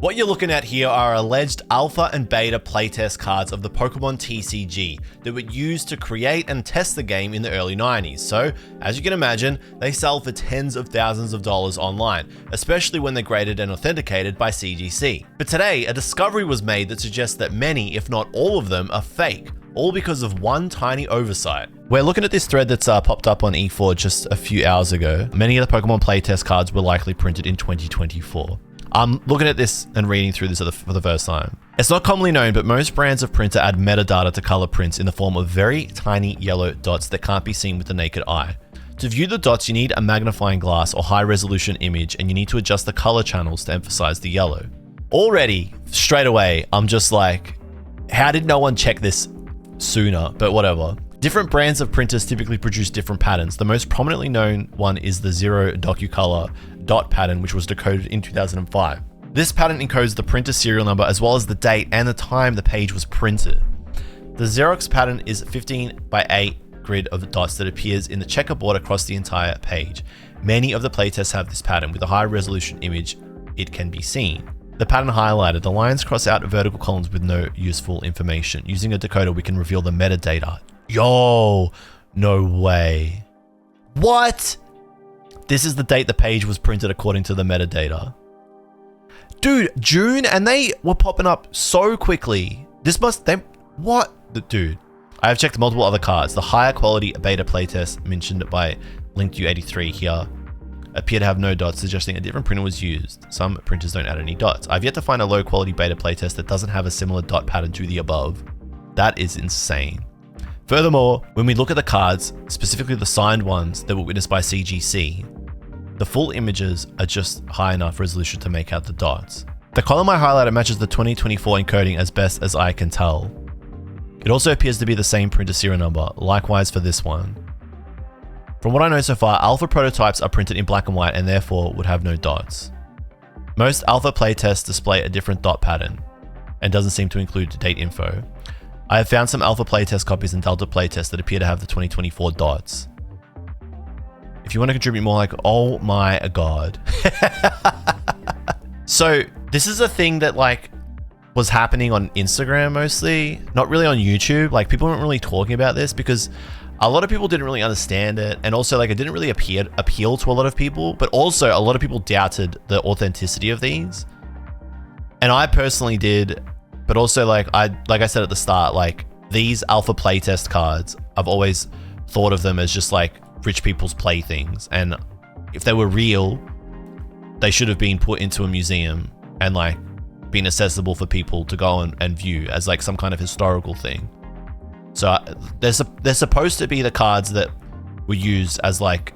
What you're looking at here are alleged alpha and beta playtest cards of the Pokemon TCG that were used to create and test the game in the early 90s. So, as you can imagine, they sell for tens of thousands of dollars online, especially when they're graded and authenticated by CGC. But today, a discovery was made that suggests that many, if not all of them, are fake, all because of one tiny oversight. We're looking at this thread that's popped up on E4 just a few hours ago. Many of the Pokemon playtest cards were likely printed in 2024. I'm looking at this and reading through this for the first time. It's not commonly known, but most brands of printer add metadata to color prints in the form of very tiny yellow dots that can't be seen with the naked eye. To view the dots, you need a magnifying glass or high resolution image, and you need to adjust the color channels to emphasize the yellow. Already, straight away, I'm just like, how did no one check this sooner? But whatever. Different brands of printers typically produce different patterns. The most prominently known one is the Zero DocuColor dot pattern, which was decoded in 2005. This pattern encodes the printer serial number as well as the date and the time the page was printed. The Xerox pattern is a 15 by 8 grid of dots that appears in the checkerboard across the entire page. Many of the playtests have this pattern. With a high resolution image, it can be seen. The pattern highlighted, the lines cross out vertical columns with no useful information. Using a decoder, we can reveal the metadata. Yo, no way. What? This is the date the page was printed according to the metadata. Dude, June, and they were popping up so quickly. What? Dude, I have checked multiple other cards. The higher quality beta playtest mentioned by LinkU83 here appear to have no dots, suggesting a different printer was used. Some printers don't add any dots. I've yet to find a low quality beta playtest that doesn't have a similar dot pattern to the above. That is insane. Furthermore, when we look at the cards, specifically the signed ones that were witnessed by CGC, the full images are just high enough resolution to make out the dots. The column I highlighted matches the 2024 encoding as best as I can tell. It also appears to be the same printer serial number, likewise for this one. From what I know so far, alpha prototypes are printed in black and white and therefore would have no dots. Most alpha playtests display a different dot pattern and doesn't seem to include date info. I have found some alpha playtest copies and delta playtests that appear to have the 2024 dots. If you want to contribute more, like, oh my god. So this is a thing that like was happening on Instagram mostly, not really on YouTube. Like people weren't really talking about this because a lot of people didn't really understand it. And also like it didn't really appeal to a lot of people, but also a lot of people doubted the authenticity of these. And I personally did. But also, like I said at the start, like these alpha playtest cards, I've always thought of them as just like rich people's playthings. And if they were real, they should have been put into a museum and like been accessible for people to go and view as like some kind of historical thing. So they're supposed to be the cards that were used as like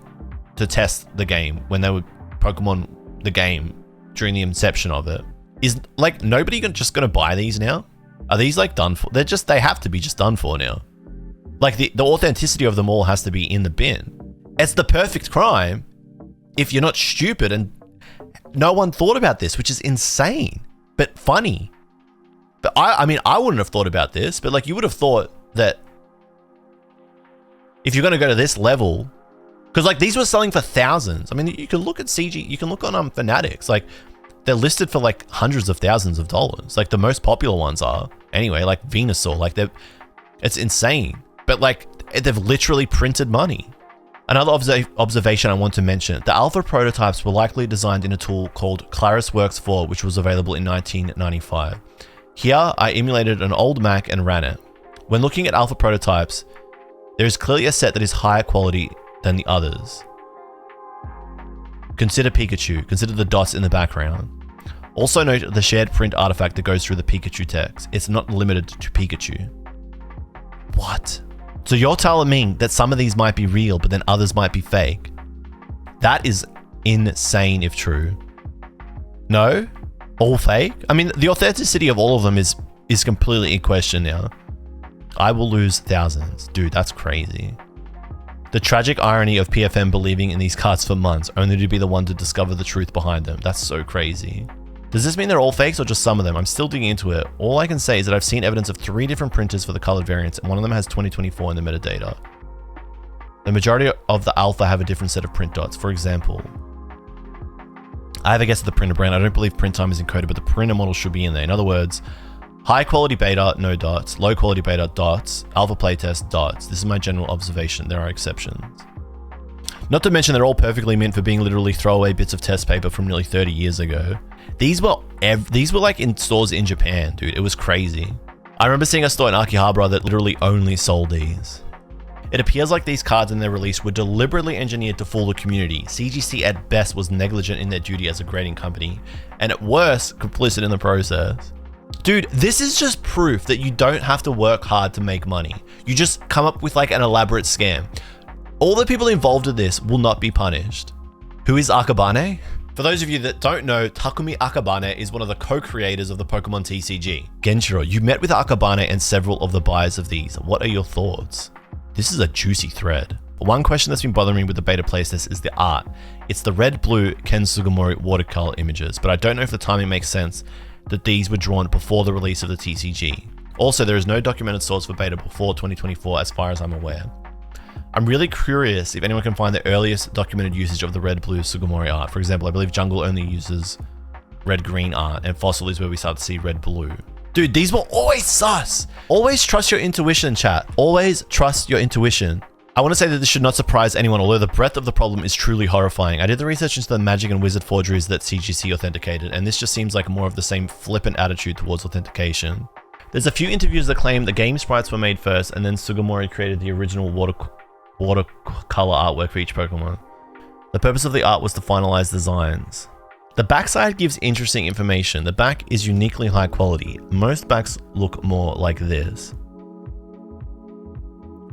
to test the game when they were Pokemon the game during the inception of it. Is like nobody just gonna buy these now? Are these like done for? They have to be just done for now. Like the authenticity of them all has to be in the bin. It's the perfect crime if you're not stupid, and no one thought about this, which is insane, but funny. But I mean, I wouldn't have thought about this, but like you would have thought that if you're gonna go to this level, because like these were selling for thousands. I mean, you can look at CG, you can look on Fanatics, like they're listed for like hundreds of thousands of dollars. Like the most popular ones are anyway, like Venusaur, like it's insane, but like they've literally printed money. Another observation I want to mention, the alpha prototypes were likely designed in a tool called ClarisWorks 4, which was available in 1995. Here, I emulated an old Mac and ran it. When looking at alpha prototypes, there is clearly a set that is higher quality than the others. Consider Pikachu. Consider the dots in the background. Also note the shared print artifact that goes through the Pikachu text. It's not limited to Pikachu. What? So you're telling me that some of these might be real, but then others might be fake? That is insane if true. No? All fake? I mean, the authenticity of all of them is completely in question now. I will lose thousands. Dude, that's crazy. The tragic irony of PFM believing in these cards for months, only to be the one to discover the truth behind them. That's so crazy. Does this mean they're all fakes or just some of them? I'm still digging into it. All I can say is that I've seen evidence of 3 different printers for the colored variants, and one of them has 2024 in the metadata. The majority of the alpha have a different set of print dots. For example, I have a guess at the printer brand. I don't believe print time is encoded, but the printer model should be in there. In other words, high quality beta, no dots. Low quality beta, dots. Alpha playtest, dots. This is my general observation. There are exceptions. Not to mention they're all perfectly mint for being literally throwaway bits of test paper from nearly 30 years ago. These were like in stores in Japan, dude. It was crazy. I remember seeing a store in Akihabara that literally only sold these. It appears like these cards in their release were deliberately engineered to fool the community. CGC at best was negligent in their duty as a grading company, and at worst, complicit in the process. Dude, this is just proof that you don't have to work hard to make money. You just come up with like an elaborate scam. All the people involved in this will not be punished. Who is Akabane? For those of you that don't know, Takumi Akabane is one of the co-creators of the Pokemon TCG. Genshiro, you met with Akabane and several of the buyers of these. What are your thoughts? This is a juicy thread. One question that's been bothering me with the beta playtest is the art. It's the red-blue Ken Sugimori watercolor images, but I don't know if the timing makes sense that these were drawn before the release of the TCG. Also, there is no documented source for beta before 2024 as far as I'm aware. I'm really curious if anyone can find the earliest documented usage of the red-blue Sugimori art. For example, I believe Jungle only uses red-green art, and Fossil is where we start to see red-blue. Dude, these were always sus. Always trust your intuition, chat. Always trust your intuition. I want to say that this should not surprise anyone, although the breadth of the problem is truly horrifying. I did the research into the magic and wizard forgeries that CGC authenticated, and this just seems like more of the same flippant attitude towards authentication. There's a few interviews that claim the game sprites were made first, and then Sugimori created the original watercolor artwork for each Pokemon. The purpose of the art was to finalize designs. The backside gives interesting information. The back is uniquely high quality. Most backs look more like this.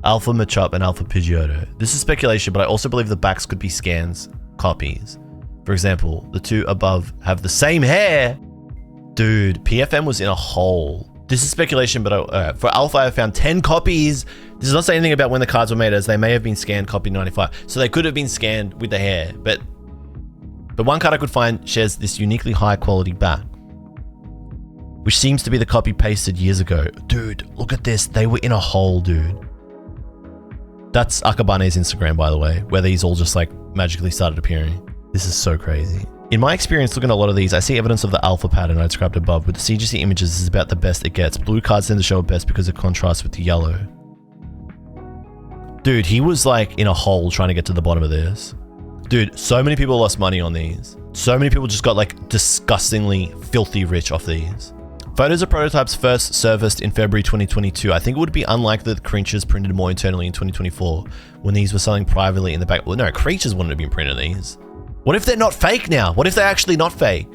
Alpha Machop and Alpha Pidgeotto. This is speculation, but I also believe the backs could be scans, copies. For example, the two above have the same hair. Dude, PFM was in a hole. This is speculation, but for Alpha, I found 10 copies. This does not say anything about when the cards were made, as they may have been scanned, copied 95. So they could have been scanned with the hair, but the one card I could find shares this uniquely high quality back, which seems to be the copy pasted years ago. Dude, look at this. They were in a hole, dude. That's Akabane's Instagram, by the way, where these all just like magically started appearing. This is so crazy. In my experience looking at a lot of these, I see evidence of the alpha pattern I described above. With the CGC images, this is about the best it gets. Blue cards tend to show best because it contrasts with the yellow. Dude, he was like in a hole trying to get to the bottom of this. Dude, so many people lost money on these. So many people just got like disgustingly filthy rich off these. Photos of prototypes first surfaced in February 2022. I think it would be unlikely that creatures printed more internally in 2024 when these were selling privately in the back. Well, no, creatures wouldn't have been printed these. What if they're not fake now? What if they're actually not fake?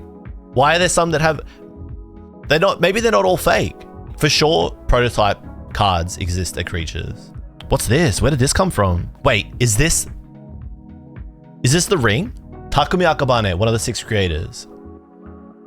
Why are there some that have... maybe they're not all fake. For sure, prototype cards exist at creatures. What's this? Where did this come from? Wait, is this the ring? Takumi Akabane, one of the 6 creators.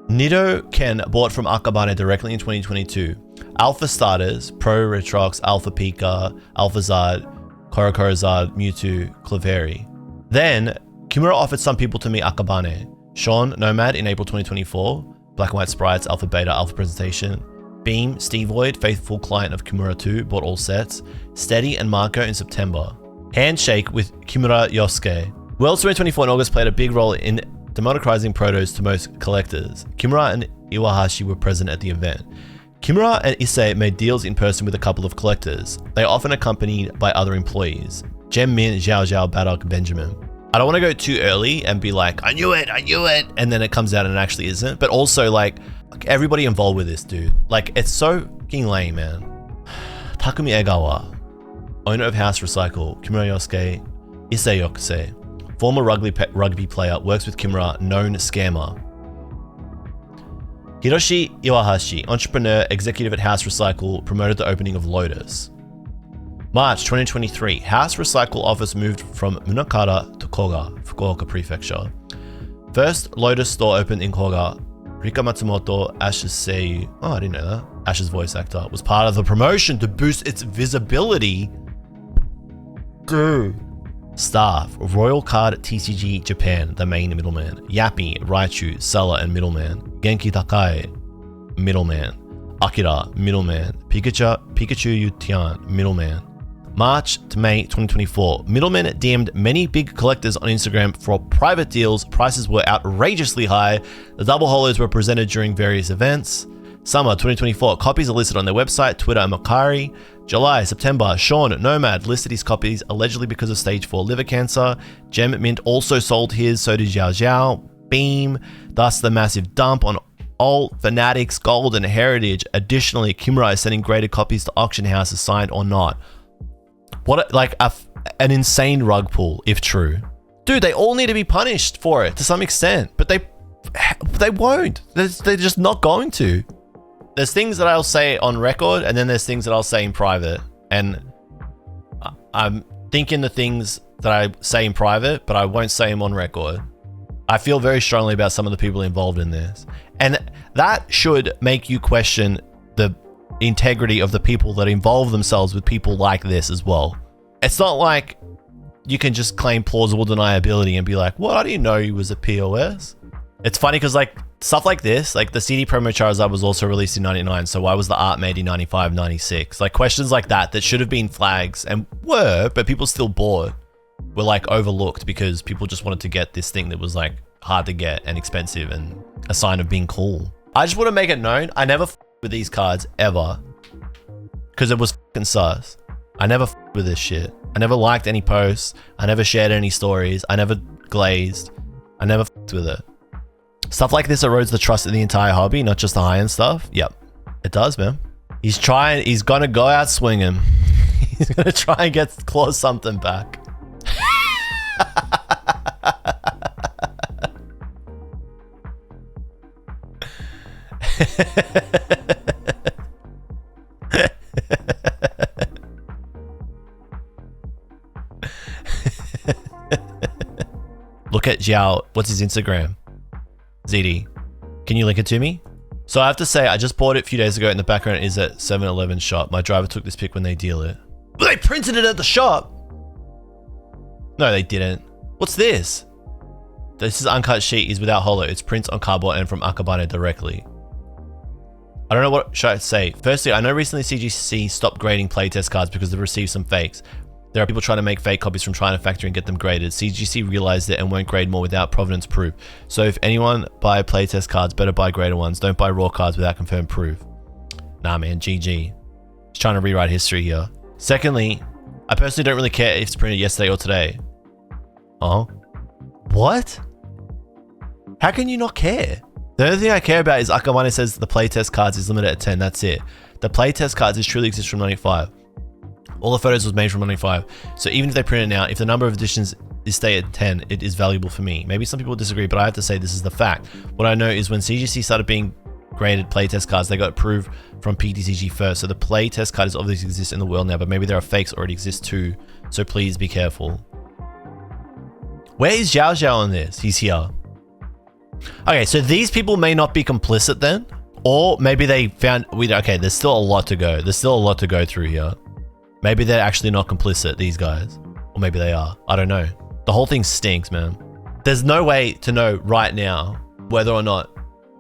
Nido Ken bought from Akabane directly in 2022. Alpha starters, Pro Retrox, Alpha Pika, Alpha Zard, Korokorazard, Mewtwo, Clefairy. Then, Kimura offered some people to meet Akabane. Sean Nomad in April 2024, Black and White Sprites, Alpha Beta, Alpha Presentation. Beam, Stevoid, faithful client of Kimura 2, bought all sets. Steady and Marco in September. Handshake with Kimura Yosuke. Worlds 2024 in August played a big role in democratizing protos to most collectors. Kimura and Iwahashi were present at the event. Kimura and Issei made deals in person with a couple of collectors. They are often accompanied by other employees. Gem Min, Zhao Zhao, Badok, Benjamin. I don't want to go too early and be like, I knew it, and then it comes out and it actually isn't. But also like everybody involved with this, dude. Like, it's so fucking lame, man. Takumi Egawa, owner of House Recycle, Kimura Yosuke, Issei Yokuse. Former rugby player, works with Kimura, known scammer. Hiroshi Iwahashi, entrepreneur, executive at House Recycle, promoted the opening of Lotus. March 2023, House Recycle office moved from Munakata to Koga, Fukuoka Prefecture. First Lotus store opened in Koga. Rika Matsumoto, Ash's Seiyu, oh, I didn't know that, Ash's voice actor, was part of the promotion to boost its visibility. Dude. Staff, Royal Card TCG Japan, the main middleman. Yappy, Raichu, seller and middleman. Genki Takai, middleman. Akira, middleman. Pikachu Utian, middleman. March to May 2024. Middlemen DM'd many big collectors on Instagram for private deals. Prices were outrageously high. The double holos were presented during various events. Summer 2024. Copies are listed on their website, Twitter, and Mercari. July, September. Sean Nomad listed his copies allegedly because of stage 4 liver cancer. Gem Mint also sold his. So did Xiao Xiao. Beam. Thus the massive dump on Alt, Fanatics, Gold, and Heritage. Additionally, Kimura is sending graded copies to auction houses, signed or not. What, like, an insane rug pull, if true. Dude, they all need to be punished for it to some extent, but they won't. They're just not going to. There's things that I'll say on record, and then there's things that I'll say in private. And I'm thinking the things that I say in private, but I won't say them on record. I feel very strongly about some of the people involved in this. And that should make you question the integrity of the people that involve themselves with people like this as well. It's not like you can just claim plausible deniability and be like, well, I didn't know he was a POS. It's funny because like stuff like this, like the CD promo Charizard was also released in 99, so why was the art made in 95, 96? Like questions like that should have been flags and were, but people still bought, were like overlooked because people just wanted to get this thing that was like hard to get and expensive and a sign of being cool. I just want to make it known, I never with these cards ever because it was fucking sus. I never with this shit. I never liked any posts. I never shared any stories. I never glazed. I never with it. Stuff like this erodes the trust in the entire hobby, not just the high-end stuff. Yep, it does, man. He's gonna go out swinging. He's gonna try and claw something back. Look at Xiao. What's his Instagram? ZD. Can you link it to me? So I have to say, I just bought it a few days ago. In the background is at 7-Eleven shop. My driver took this pic when they deal it. But they printed it at the shop. No, they didn't. What's this? This is uncut sheet. Is without holo. It's prints on cardboard and from Akabane directly. I don't know what should I say. Firstly, I know recently CGC stopped grading playtest cards because they've received some fakes. There are people trying to make fake copies from China factory and get them graded. CGC realized it and won't grade more without provenance proof. So if anyone buy playtest cards, better buy graded ones. Don't buy raw cards without confirmed proof. Nah, man, GG. Just trying to rewrite history here. Secondly, I personally don't really care if it's printed yesterday or today. Oh? What? How can you not care? The only thing I care about is Akabane says the playtest cards is limited at 10. That's it. The playtest cards truly exist from 95. All the photos was made from 95. So even if they print it now, if the number of editions is stay at 10, it is valuable for me. Maybe some people disagree, but I have to say this is the fact. What I know is when CGC started being graded playtest cards, they got approved from PTCG first. So the playtest card is obviously exists in the world now, but maybe there are fakes already exist too. So please be careful. Where is Xiao Xiao on this? He's here. Okay, so these people may not be complicit then, or maybe they found, okay, there's still a lot to go. There's still a lot to go through here. Maybe they're actually not complicit, these guys. Or maybe they are. I don't know. The whole thing stinks, man. There's no way to know right now whether or not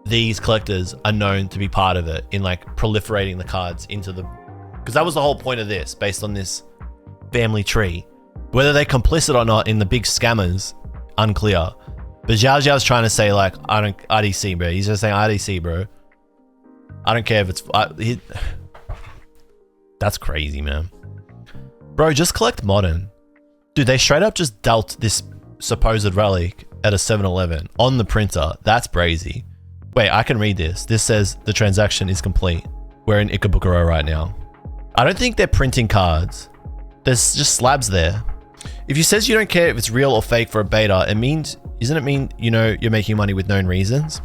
these collectors are known to be part of it in like proliferating the cards into the... Because that was the whole point of this, based on this family tree. Whether they're complicit or not in the big scammers, unclear. But Xiao Xiao's trying to say like, I don't, RDC, bro. He's just saying RDC, bro. I don't care if it's... That's crazy, man. Bro, just collect modern. Dude, they straight up just dealt this supposed relic at a 7-Eleven on the printer. That's brazy. Wait, I can read this. This says the transaction is complete. We're in Ikebukuro right now. I don't think they're printing cards. There's just slabs there. If you says you don't care if it's real or fake for a beta, it means, doesn't it mean, you know, you're making money with known reasons?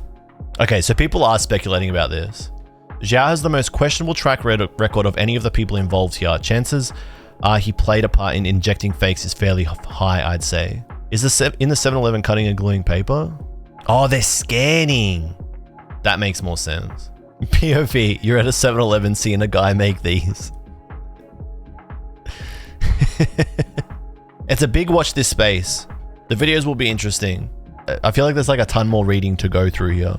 Okay, so people are speculating about this. Xiao has the most questionable track record of any of the people involved here. Chances are he played a part in injecting fakes is fairly high, I'd say. Is the in the 7-Eleven cutting and gluing paper? Oh, they're scanning. That makes more sense. POV, you're at a 7-Eleven seeing a guy make these. It's a big watch this space. The videos will be interesting. I feel like there's like a ton more reading to go through here.